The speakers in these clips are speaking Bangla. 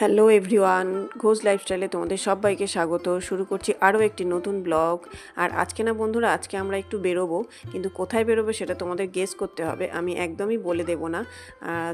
হ্যালো এভরিওয়ান, ঘোষ লাইফস্টাইলে তোমাদের সবাইকে স্বাগত। শুরু করছি আরও একটি নতুন ব্লগ। আর আজকে না বন্ধুরা, আজকে আমরা একটু বেরোবো, কিন্তু কোথায় বেরোবো সেটা তোমাদের গেস করতে হবে, আমি একদমই বলে দেবো না।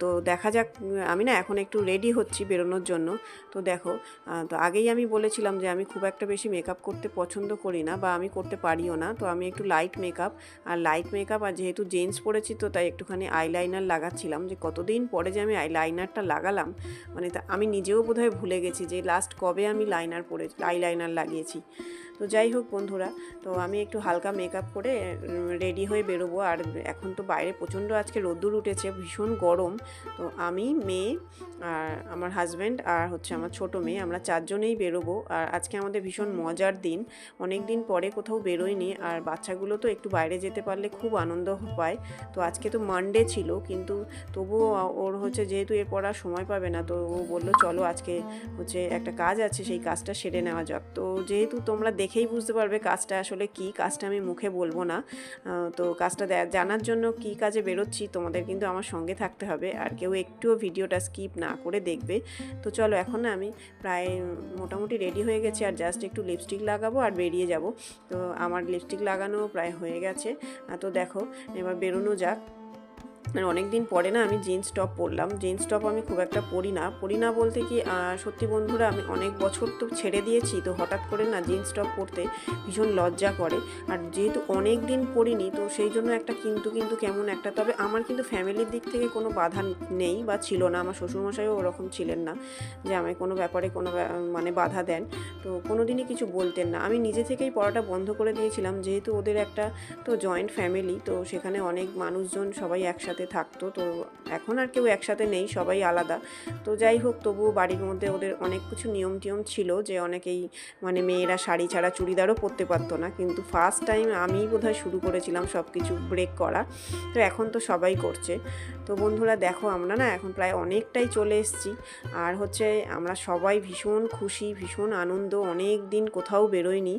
তো দেখা যাক। আমি না এখন একটু রেডি হচ্ছি বেরোনোর জন্য। তো দেখো, তো আগেই আমি বলেছিলাম যে আমি খুব একটা বেশি মেকআপ করতে পছন্দ করি না, বা আমি করতে পারিও না। তো আমি একটু লাইট মেকআপ আর যেহেতু জিন্স পরেছি, তো তাই একটুখানি আইলাইনার লাগাচ্ছিলাম। যে কতদিন পরে যে আমি আইলাইনারটা লাগালাম, মানে তা আমি নিজেও বোধহয় ভুলে গেছি যে লাস্ট কবে আমি আইলাইনার লাগিয়েছি। তো যাই হোক বন্ধুরা, তো আমি একটু হালকা মেকআপ করে রেডি হয়ে বেরোবো। আর এখন তো বাইরে প্রচণ্ড আজকে রোদ্দুর উঠেছে, ভীষণ গরম। তো আমি, মেয়ে আর আমার হাজব্যান্ড আর হচ্ছে আমার ছোটো মেয়ে, আমরা চারজনেই বেরোবো। আর আজকে আমাদের ভীষণ মজার দিন, অনেক দিন পরে কোথাও বেরোয়নি। আর বাচ্চাগুলো তো একটু বাইরে যেতে পারলে খুব আনন্দ পায়। তো আজকে তো মানডে ছিল, কিন্তু তবুও ওর হচ্ছে যেহেতু এরপর আর সময় পাবে না, তো ও বললো চলো আজকে হচ্ছে একটা কাজ আছে, সেই কাজটা সেরে নেওয়া যাক। তো যেহেতু তোমরা দেখেই বুঝতে পারবে কাজটা আসলে কী, কাজটা আমি মুখে বলবো না। তো কাজটা জানার জন্য কী কাজে বেরোচ্ছি তোমাদের কিন্তু আমার সঙ্গে থাকতে হবে, আর কেউ একটুও ভিডিওটা স্কিপ না করে দেখবে। তো চলো, এখন না আমি প্রায় মোটামুটি রেডি হয়ে গেছি, আর জাস্ট একটু লিপস্টিক লাগাবো আর বেরিয়ে যাব। তো আমার লিপস্টিক লাগানো প্রায় হয়ে গেছে। তো দেখো, এবার বেরোনো যাক। অনেক দিন পরে না আমি জিন্স টপ পরলাম। জিন্স টপ আমি খুব একটা পরি না বলতে কি, সত্যি বন্ধুরা, আমি অনেক বছর তো ছেড়ে দিয়েছি, তো হঠাৎ করে না জিন্স টপ পরতে ভীষণ লজ্জা করে। আর যেহেতু অনেক দিন পরিনি, তো সেই জন্য একটা কিন্তু কেমন একটা। তবে আমার কিন্তু ফ্যামিলির দিক থেকে কোনো বাধা নেই বা ছিল না, আমার শ্বশুরমশাইও ওরকম ছিলেন না যে আমায় কোনো ব্যাপারে মানে বাধা দেন। তো কোনো দিনই কিছু বলতেন না। আমি নিজে থেকেই পড়াটা বন্ধ করে দিয়েছিলাম, যেহেতু ওদের একটা তো জয়েন্ট ফ্যামিলি, তো সেখানে অনেক মানুষজন সবাই একসাথে থাকতো। তো এখন আর কেউ একসাথে নেই, সবাই আলাদা। তো যাই হোক, তবুও বাড়ির মধ্যে ওদের অনেক কিছু নিয়ম টিয়ম ছিল, যে অনেকেই মানে মেয়েরা শাড়ি ছাড়া চুড়িদারও পরতে পারতো না। কিন্তু ফার্স্ট টাইম আমিই বোধহয় শুরু করেছিলাম সব কিছু ব্রেক করা। তো এখন তো সবাই করছে। তো বন্ধুরা দেখো, আমরা না এখন প্রায় অনেকটাই চলে এসেছি। আর হচ্ছে আমরা সবাই ভীষণ খুশি, ভীষণ আনন্দ, অনেক দিন কোথাও বেরোয়নি।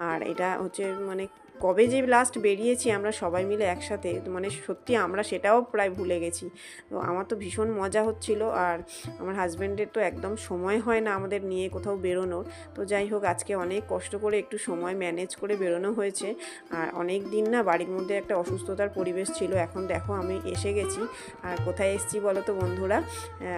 আর এটা হচ্ছে মানে কবে যে লাস্ট বেরিয়েছি আমরা সবাই মিলে একসাথে, মানে সত্যি আমরা সেটাও প্রায় ভুলে গেছি। তো আমার তো ভীষণ মজা হচ্ছিল। আর আমার হাজব্যান্ডের তো একদম সময় হয় না আমাদের নিয়ে কোথাও বেরোনোর। তো যাই হোক, আজকে অনেক কষ্ট করে একটু সময় ম্যানেজ করে বেরোনো হয়েছে। আর অনেক দিন না বাড়ির মধ্যে একটা অসুস্থতার পরিবেশ ছিল। এখন দেখো আমি এসে গেছি। আর কোথায় এসেছি বলো তো বন্ধুরা?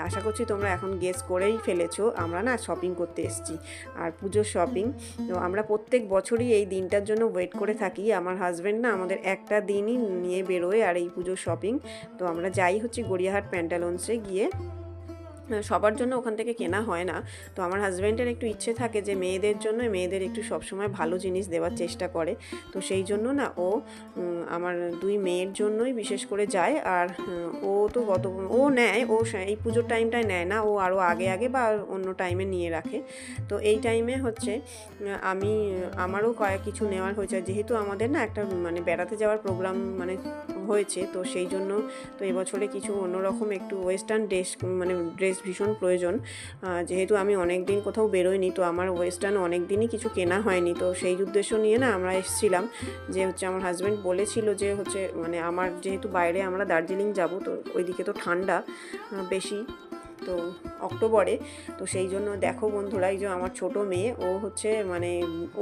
আশা করছি তোমরা এখন গেস করেই ফেলেছো। আমরা না শপিং করতে এসেছি, আর পুজোর শপিং। তো আমরা প্রত্যেক বছরই এই দিনটার জন্য ওয়েট করে থাকি। আমার হাজব্যান্ড না আমাদের একটা দিনই নিয়ে বেরোয়, আর এই পুজোর শপিং। তো আমরা যাই হচ্ছে গড়িয়াহাট প্যান্টালন্সে গিয়ে, সবার জন্য ওখান থেকে কেনা হয় না। তো আমার হাজব্যান্ডের একটু ইচ্ছে থাকে যে মেয়েদের একটু সবসময় ভালো জিনিস দেওয়ার চেষ্টা করে। তো সেই জন্য না ও আমার দুই মেয়ের জন্যই বিশেষ করে যায়। আর ও তো ও নেয়, ও এই পুজোর টাইমটায় নেয় না, ও আরও আগে বা অন্য টাইমে নিয়ে রাখে। তো এই টাইমে হচ্ছে আমারও কিছু নেওয়ার হয়েছে, যেহেতু আমাদের না একটা মানে বেড়াতে যাওয়ার প্রোগ্রাম মানে হয়েছে। তো সেই জন্য তো এবছরে কিছু অন্যরকম একটু ওয়েস্টার্ন ড্রেস ভীষণ প্রয়োজন। যেহেতু আমি অনেক দিন কোথাও বেরোইনি, তো আমার ওয়েস্টার্ন অনেক দিনই কিছু কেনা হয়নি। তো সেই উদ্দেশ্য নিয়ে না আমরা এসেছিলাম, যে হচ্ছে আমার হাজব্যান্ড বলেছিল যে হচ্ছে মানে আমার যেহেতু বাইরে আমরা দার্জিলিং যাব, তো ওইদিকে তো ঠান্ডা বেশি, তো অক্টোবরে। তো সেই জন্য দেখো বন্ধুরা, এই যে আমার ছোটো মেয়ে, ও হচ্ছে মানে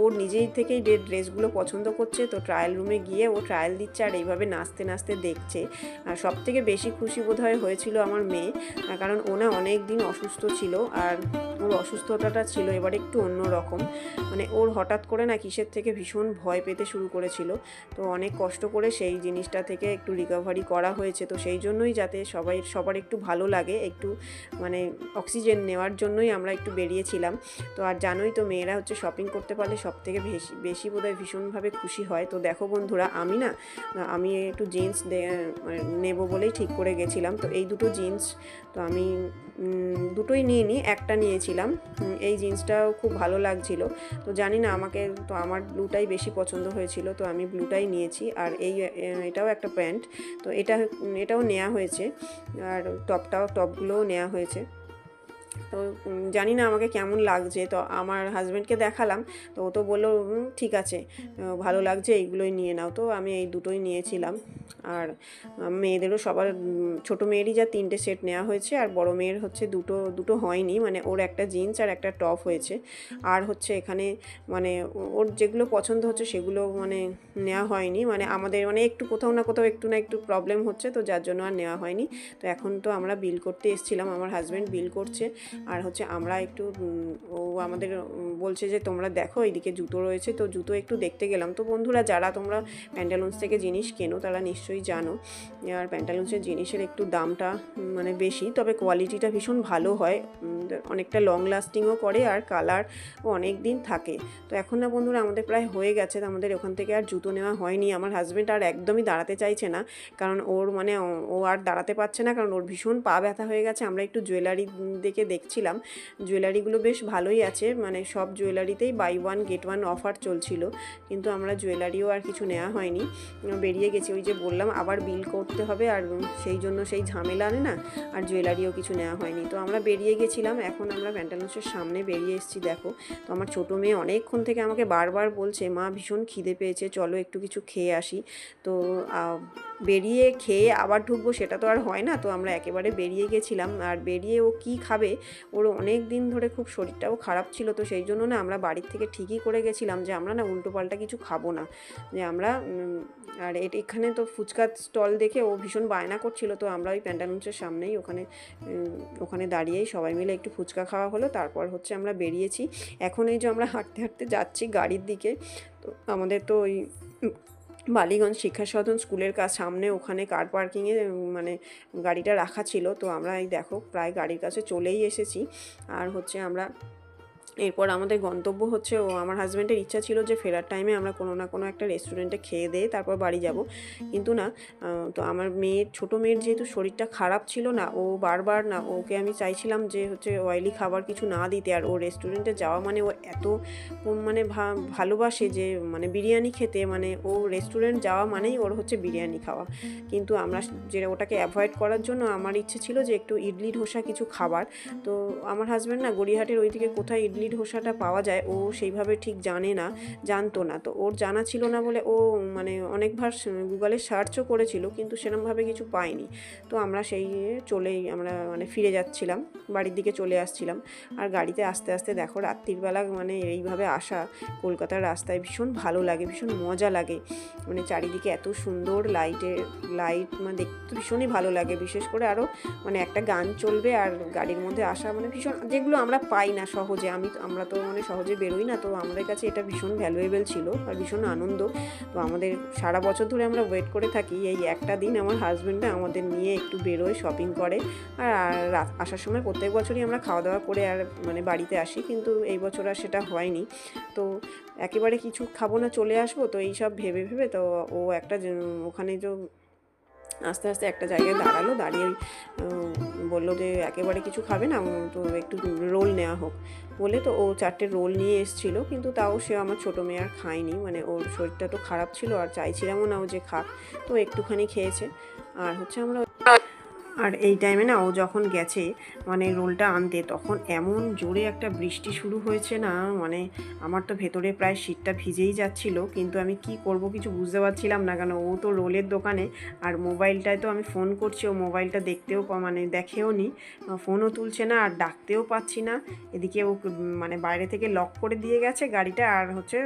ওর নিজেই থেকেই ড্রেসগুলো পছন্দ করছে। তো ট্রায়াল রুমে গিয়ে ও ট্রায়াল দিচ্ছে, আর এইভাবে নাচতে নাচতে দেখছে। আর সবথেকে বেশি খুশি বোধহয় হয়েছিল আমার মেয়ে, কারণ ও না অনেক দিন অসুস্থ ছিল। আর ওর অসুস্থতাটা ছিল এবার একটু অন্য রকম, মানে ওর হঠাৎ করে না কিসের থেকে ভীষণ ভয় পেতে শুরু করেছিল। তো অনেক কষ্ট করে সেই জিনিসটা থেকে একটু রিকভারি করা হয়েছে। তো সেই জন্যই যাতে সবার একটু ভালো লাগে, একটু মানে অক্সিজেন নেওয়ার জন্যই আমরা একটু বেরিয়েছিলাম। তো আর জানোই তো, মেয়েরা হচ্ছে শপিং করতে পারলে সব থেকে বেশি বোধহয় ভীষণভাবে খুশি হয়। তো দেখো বন্ধুরা, আমি একটু জিন্স নেব বলেই ঠিক করে গেছিলাম। তো এই দুটো জিন্স তো আমি দুটোই নিইনি, একটা নিয়েছিলাম। এই জিন্সটাও খুব ভালো লাগছিল। তো জানি না, আমার ব্লুটাই বেশি পছন্দ হয়েছিল, তো আমি ব্লুটাই নিয়েছি। আর এটাও একটা প্যান্ট, তো এটাও নেওয়া হয়েছে। আর টপগুলোও নেওয়া হয়েছে। তো জানি না আমাকে কেমন লাগছে। তো আমার হাজব্যান্ডকে দেখালাম, তো ও তো বললো ঠিক আছে, ভালো লাগছে, এইগুলোই নিয়ে নাও। তো আমি এই দুটোই নিয়েছিলাম। আর মেয়েদেরও সবার ছোটো মেয়েরই যা 3টে সেট নেওয়া হয়েছে, আর বড় মেয়ের হচ্ছে দুটো হয়নি, মানে ওর একটা জিন্স আর একটা টপ হয়েছে। আর হচ্ছে এখানে মানে ওর যেগুলো পছন্দ হচ্ছে সেগুলো মানে নেওয়া হয়নি, মানে আমাদের মানে একটু কোথাও না কোথাও একটু না একটু প্রবলেম হচ্ছে, তো যার জন্য আর নেওয়া হয়নি। তো এখন তো আমরা বিল করতে এসেছিলাম, আমার হাজব্যান্ড বিল করছে, আর হচ্ছে আমরা একটু ও আমাদের বলছে যে তোমরা দেখো এইদিকে জুতো রয়েছে, তো জুতো একটু দেখতে গেলাম। তো বন্ধুরা, যারা তোমরা প্যান্টালুন্স থেকে জিনিস কেনো তারা নিশ্চয়ই জানো, আর প্যান্টালুন্সের জিনিসের একটু দামটা মানে বেশি, তবে কোয়ালিটিটা ভীষণ ভালো হয়, অনেকটা লং লাস্টিংও করে, আর কালার অনেক দিন থাকে। তো এখন না বন্ধুরা আমাদের প্রায় হয়ে গেছে, তো আমাদের ওখান থেকে আর জুতো নেওয়া হয়নি। আমার হাজব্যান্ড আর একদমই দাঁড়াতে চাইছে না, কারণ ওর মানে ও আর দাঁড়াতে পারছে না, কারণ ওর ভীষণ পা ব্যথা হয়ে গেছে। আমরা একটু জুয়েলারি দেখছিলাম, জুয়েলারিগুলো বেশ ভালোই আছে, মানে সব জুয়েলারিতেই বাই 1 get 1 অফার চলছিল, কিন্তু আমরা জুয়েলারিও আর কিছু নেওয়া হয়নি, বেরিয়ে গেছি। ওই যে বললাম আবার বিল করতে হবে, আর সেই জন্য সেই ঝামেলা আনে না, আর জুয়েলারিও কিছু নেওয়া হয়নি। তো আমরা বেরিয়ে গেছিলাম, এখন আমরা প্যান্টালুন্সের সামনে বেরিয়ে এসেছি দেখো। তো আমার ছোটো মেয়ে অনেকক্ষণ থেকে আমাকে বারবার বলছে, মা ভীষণ খিদে পেয়েছে, চলো একটু কিছু খেয়ে আসি। তো বেরিয়ে খেয়ে আবার ঢুকবো সেটা তো আর হয় না, তো আমরা একেবারে বেরিয়ে গেছিলাম। আর বেরিয়ে ও কি খাবে, ওর অনেক দিন ধরে খুব শরীরটাও খারাপ ছিল, তো সেই জন্য না আমরা বাড়ির থেকে ঠিকই করে গেছিলাম যে আমরা না উল্টোপাল্টা কিছু খাবো না, যে আমরা আর এখানে তো ফুচকার স্টল দেখে ও ভীষণ বায়না করছিল, তো আমরা ওই প্যান্টালুন্সের সামনেই ওখানে দাঁড়িয়েই সবাই মিলে একটু ফুচকা খাওয়া হলো, তারপর হচ্ছে আমরা বেরিয়েছি। এখন এই যে আমরা হাঁটতে হাঁটতে যাচ্ছি গাড়ির দিকে, তো আমাদের তো ওই বালিগঞ্জ শিক্ষা সদন স্কুলের সামনে ওখানে কার পার্কিংয়ে মানে গাড়িটা রাখা ছিল, তো আমরা এই দেখো প্রায় গাড়ির কাছে চলেই এসেছি। আর হচ্ছে আমরা এরপর আমাদের গন্তব্য হচ্ছে, আমার হাজব্যান্ডের ইচ্ছা ছিল যে ফেরার টাইমে আমরা কোনো না কোনো একটা রেস্টুরেন্টে খেয়ে দিয়ে তারপর বাড়ি যাব, কিন্তু না, তো আমার ছোটো মেয়ের যেহেতু শরীরটা খারাপ ছিল না, ও বারবার না, ওকে আমি চাইছিলাম যে হচ্ছে অয়েলি খাবার কিছু না দিতে, আর ও রেস্টুরেন্টে যাওয়া মানে ও এত মানে ভালোবাসে যে মানে বিরিয়ানি খেতে, মানে ও রেস্টুরেন্ট যাওয়া মানেই ওর হচ্ছে বিরিয়ানি খাওয়া, কিন্তু আমরা যে ওটাকে অ্যাভয়েড করার জন্য আমার ইচ্ছে ছিল যে একটু ইডলি ধোসা কিছু খাবার। তো আমার হাজব্যান্ড না গড়িয়াহাটের ওইদিকে কোথায় ইডলি ধোসাটা পাওয়া যায় ও সেইভাবে ঠিক জানতো না, তো ওর জানা ছিল না বলে ও মানে অনেকবার গুগলে সার্চও করেছিল, কিন্তু সেরকমভাবে কিছু পায়নি। তো আমরা আমরা মানে ফিরে যাচ্ছিলাম, বাড়ির দিকে চলে আসছিলাম। আর গাড়িতে আস্তে আস্তে দেখো রাত্রিবেলা মানে এইভাবে আসা কলকাতার রাস্তায় ভীষণ ভালো লাগে, ভীষণ মজা লাগে, মানে চারিদিকে এত সুন্দর লাইট মানে দেখতে ভীষণই ভালো লাগে, বিশেষ করে আরও মানে একটা গান চলবে আর গাড়ির মধ্যে আসা মানে ভীষণ, যেগুলো আমরা পাই না সহজে, আমরা তো মানে সহজে বেরোই না, তো আমাদের কাছে এটা ভীষণ ভ্যালুয়েবল ছিল আর ভীষণ আনন্দ। তো আমাদের সারা বছর ধরে আমরা ওয়েট করে থাকি এই একটা দিন আমার হাজব্যান্ডটা আমাদের নিয়ে একটু বেরোয়, শপিং করে, আর আসার সময় প্রত্যেক বছরই আমরা খাওয়া দাওয়া করে আর মানে বাড়িতে আসি, কিন্তু এই বছর আর সেটা হয়নি। তো একেবারে কিছু খাবো না চলে আসবো, তো এইসব ভেবে ভেবে তো ও ওখানে তো আস্তে আস্তে একটা জায়গায় দাঁড়িয়ে বললো যে একেবারে কিছু খাবে না, তো একটু রোল নেওয়া হোক বলে, তো ও 4টে রোল নিয়ে এসেছিলো, কিন্তু তাও সে আমার ছোটো মেয়ে আর খায়নি, মানে ওর শরীরটা তো খারাপ ছিল আর চাইছিলামও না ও যে খাক, তো একটুখানি খেয়েছে। আর হচ্ছে আর এই টাইমে না ও যখন গেছে মানে রোলটা আনতে, তখন এমন জোরে একটা বৃষ্টি শুরু হয়েছে না, মানে আমার তো ভেতরে প্রায় শীতটা ভিজেই যাচ্ছিল, কিন্তু আমি কি করব কিছু বুঝতে পারছিলাম না, কেন ও তো রোলের দোকানে, আর মোবাইলটায় তো আমি ফোন করছি, ও মোবাইলটা মানে দেখেও নি, ফোনও তুলছে না, আর ডাকতেও পাচ্ছি না। এদিকে ও মানে বাইরে থেকে লক করে দিয়ে গেছে গাড়িটা, আর হচ্ছে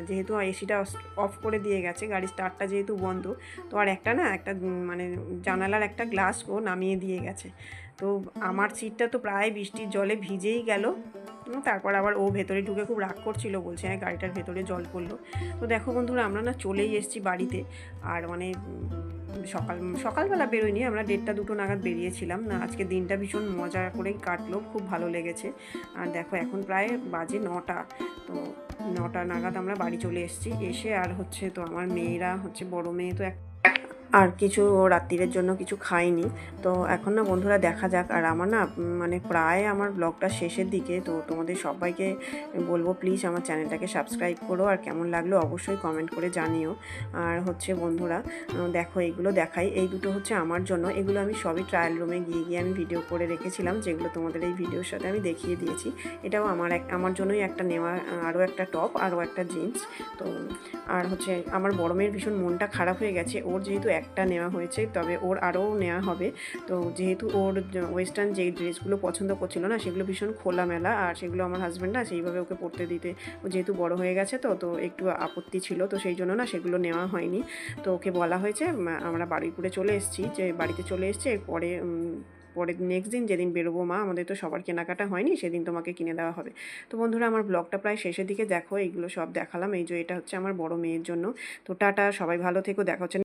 যেহেতু এসিটা অফ করে দিয়ে গেছে, গাড়ির স্টার্টটা যেহেতু বন্ধ, তো আর একটা মানে জানালার একটা গ্লাস ও নামিয়ে দিয়ে গেছে। তো আমার সিটটা তো প্রায় বৃষ্টির জলে ভিজেই গেল। তারপর আবার ও ভেতরে ঢুকে খুব রাগ করছিল, বলছে হ্যাঁ গাড়িটার ভেতরে জল পড়লো। তো দেখো বন্ধুরা, আমরা না চলেই এসেছি বাড়িতে, আর মানে সকালবেলা বেরোয়নি, আমরা 1:30-2 নাগাদ বেরিয়েছিলাম না। আজকে দিনটা ভীষণ মজা করেই কাটলো, খুব ভালো লেগেছে। আর দেখো এখন প্রায় বাজে 9টা, তো 9টা নাগাদ আমরা বাড়ি চলে এসেছি। আর হচ্ছে তো আমার মেয়েরা হচ্ছে, বড় মেয়ে তো আর কিছু রাত্রিরের জন্য কিছু খাইনি। তো এখন না বন্ধুরা দেখা যাক, আর আমার না মানে প্রায় আমার ব্লগটা শেষের দিকে, তো তোমাদের সবাইকে বলবো প্লিজ আমার চ্যানেলটাকে সাবস্ক্রাইব করো, আর কেমন লাগলো অবশ্যই কমেন্ট করে জানিও। আর হচ্ছে বন্ধুরা দেখো এইগুলো দেখাই, এই দুটো হচ্ছে আমার জন্য, এগুলো আমি সবই ট্রায়াল রুমে গিয়ে আমি ভিডিও করে রেখেছিলাম, যেগুলো তোমাদের এই ভিডিওর সাথে আমি দেখিয়ে দিয়েছি। এটাও আমার জন্যই একটা নেওয়া, আরও একটা টপ, আরও একটা জিন্স। তো আর হচ্ছে আমার বড় মেয়ের ভীষণ মনটা খারাপ হয়ে গেছে, ওর যেহেতু একটা নেওয়া হয়েছে, তবে ওর আরও নেওয়া হবে। তো যেহেতু ওর ওয়েস্টার্ন যেই ড্রেসগুলো পছন্দ করছিল না সেগুলো ভীষণ খোলামেলা, আর সেগুলো আমার হাজব্যান্ড না সেইভাবে ওকে পরতে দিতে, ও যেহেতু বড় হয়ে গেছে তো একটু আপত্তি ছিল, তো সেই জন্য না সেগুলো নেওয়া হয়নি। তো ওকে বলা হয়েছে আমরা বারুইপুরে চলে এসেছি, যে বাড়িতে চলে এসেছি, এরপরে পরের নেক্সট দিন যেদিন বেরোবো মা, আমাদের তো সবার কেনাকাটা হয়নি, সেদিন তোমাকে কিনে দেওয়া হবে। তো বন্ধুরা আমার ব্লগটা প্রায় শেষের দিকে, দেখো এইগুলো সব দেখালাম। এই যে এটা হচ্ছে আমার বড় মেয়ের জন্য। তো টাটা, সবাই ভালো থেকো, দেখা হচ্ছে